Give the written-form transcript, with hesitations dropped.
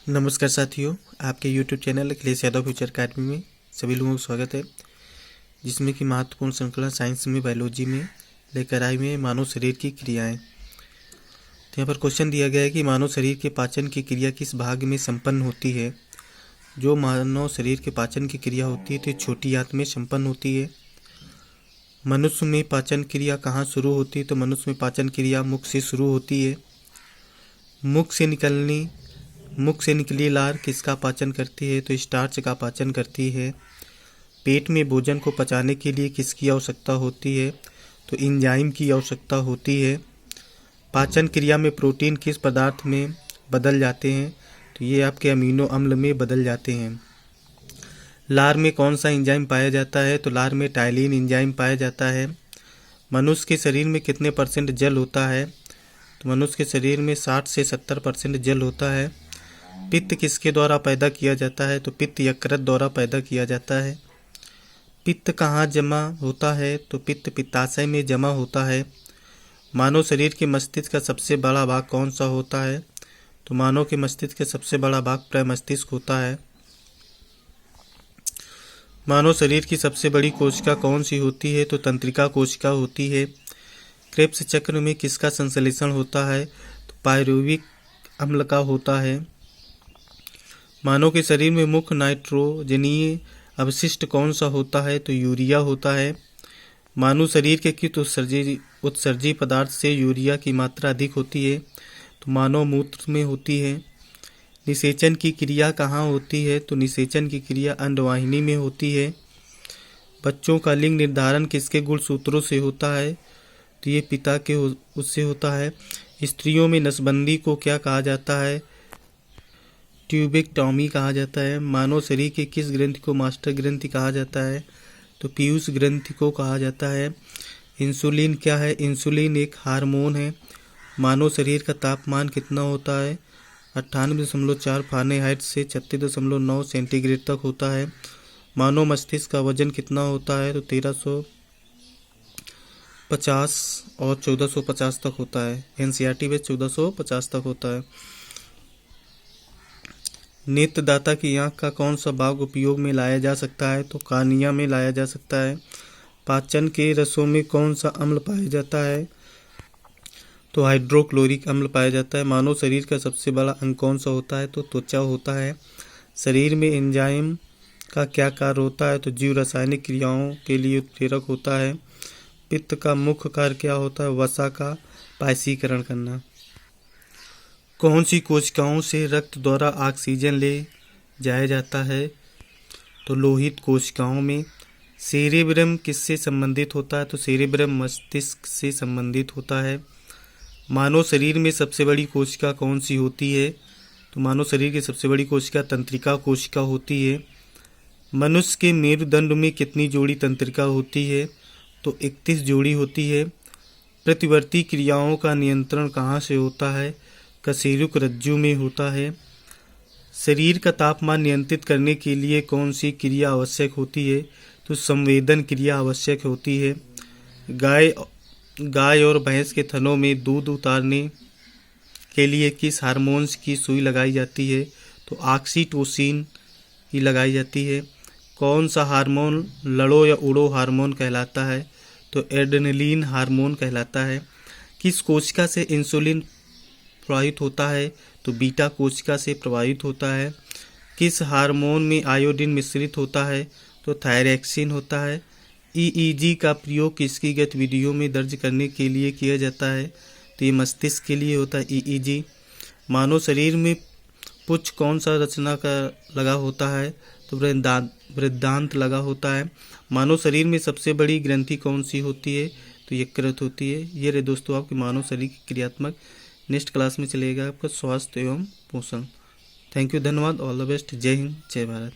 नमस्कार साथियों, आपके YouTube channel Akhilesh Yadav future academy में सभी लोगों का स्वागत है, जिसमें कि महत्वपूर्ण श्रृंखला साइंस में बायोलॉजी में लेकर आए हुए मानव शरीर की क्रियाएं। तो यहाँ पर क्वेश्चन दिया गया है कि मानव शरीर के पाचन की क्रिया किस भाग में संपन्न होती है। जो मानव शरीर के पाचन की क्रिया होती है तो छोटी आंत में संपन्न होती है। मनुष्य में पाचन क्रिया कहाँ शुरू होती है, तो मनुष्य में पाचन क्रिया मुख से शुरू होती है। मुख से निकली लार किसका पाचन करती है, तो स्टार्च का पाचन करती है। पेट में भोजन को पचाने के लिए किसकी आवश्यकता होती है, तो एंजाइम की आवश्यकता होती है। पाचन क्रिया में प्रोटीन किस पदार्थ में बदल जाते हैं, तो ये आपके अमीनो अम्ल में बदल जाते हैं। लार में कौन सा एंजाइम पाया जाता है, तो लार में टाइलिन एंजाइम पाया जाता है। मनुष्य के शरीर में कितने % जल होता है, तो मनुष्य के शरीर में 60 से 70% जल होता है। पित्त किसके द्वारा पैदा किया जाता है, तो पित्त यकृत द्वारा पैदा किया जाता है। पित्त कहाँ जमा होता है, तो पित्त पित्ताशय में जमा होता है। मानव शरीर के मस्तिष्क का सबसे बड़ा भाग कौन सा होता है, तो मानव के मस्तिष्क का सबसे बड़ा भाग प्रमस्तिष्क होता है। मानव शरीर की सबसे बड़ी कोशिका कौन सी होती है, तो तंत्रिका कोशिका होती है। क्रेब्स चक्र में किसका संश्लेषण होता है, तो पायरुविक अम्ल का होता है। मानव के शरीर में मुख्य नाइट्रोजनीय अवशिष्ट कौन सा होता है, तो यूरिया होता है। मानव शरीर के किस उत्सर्जी पदार्थ से यूरिया की मात्रा अधिक होती है, तो मानव मूत्र में होती है। निषेचन की क्रिया कहाँ होती है, तो निषेचन की क्रिया अंडवाहिनी में होती है। बच्चों का लिंग निर्धारण किसके गुणसूत्रों से होता है, तो ये पिता के उससे होता है। स्त्रियों में नसबंदी को क्या कहा जाता है, ट्यूबेक्टॉमी कहा जाता है। मानव शरीर के किस ग्रंथि को मास्टर ग्रंथि कहा जाता है, तो पीयूष ग्रंथि को कहा जाता है। इंसुलिन क्या है, इंसुलिन एक हार्मोन है। मानव शरीर का तापमान कितना होता है, 98.4 फ़ारेनहाइट से 36.9 सेंटीग्रेड तक होता है। मानव मस्तिष्क का वजन कितना होता है, तो 1350 और 1450 तक होता है। एनसीईआरटी में 1450 तक होता है। नेत्रदाता की आँख का कौन सा भाग उपयोग में लाया जा सकता है, तो कार्निया में लाया जा सकता है। पाचन के रसों में कौन सा अम्ल पाया जाता है, तो हाइड्रोक्लोरिक अम्ल पाया जाता है। मानव शरीर का सबसे बड़ा अंग कौन सा होता है, तो त्वचा होता है। शरीर में एंजाइम का क्या कार्य होता है, तो जीव रासायनिक क्रियाओं के लिए उत्प्रेरक होता है। पित्त का मुख्य कार्य क्या होता है, वसा का बाष्पीकरण करना। कौन सी कोशिकाओं से रक्त द्वारा ऑक्सीजन ले जाया जाता है, तो लोहित कोशिकाओं में। सेरेब्रम किससे संबंधित होता है, तो सेरेब्रम मस्तिष्क से संबंधित होता है। मानव शरीर में सबसे बड़ी कोशिका कौन सी होती है, तो मानव शरीर की सबसे बड़ी कोशिका तंत्रिका कोशिका होती है। मनुष्य के मेरुदंड में कितनी जोड़ी तंत्रिका होती है, तो 31 जोड़ी होती है। प्रतिवर्ती क्रियाओं का नियंत्रण कहाँ से होता है, कशेरुक रज्जु में होता है। शरीर का तापमान नियंत्रित करने के लिए कौन सी क्रिया आवश्यक होती है, तो संवेदन क्रिया आवश्यक होती है। गाय और भैंस के थनों में दूध उतारने के लिए किस हार्मोन्स की सुई लगाई जाती है, तो ऑक्सीटोसिन की लगाई जाती है। कौन सा हार्मोन लड़ो या उड़ो हार्मोन कहलाता है, तो एड्रेनलिन हार्मोन कहलाता है। किस कोशिका से इंसुलिन प्रवाहित होता है, तो बीटा कोशिका से प्रवाहित होता है। किस हार्मोन में आयोडीन मिश्रित होता है, तो थायरॉक्सिन होता है। ईईजी का प्रयोग किसकी गतिविधियों में दर्ज करने के लिए किया जाता है, तो ये मस्तिष्क के लिए होता है ईईजी। मानव शरीर में पुच्छ कौन सा रचना का लगा होता है, तो बृहदांत्र लगा होता है। मानव शरीर में सबसे बड़ी ग्रंथि कौन सी होती है, तो यकृत होती है। ये रहे दोस्तों आपके मानव शरीर की क्रियात्मक। नेक्स्ट क्लास में चलेगा आपका स्वास्थ्य एवं पोषण। थैंक यू, धन्यवाद, ऑल द बेस्ट, जय हिंद, जय भारत।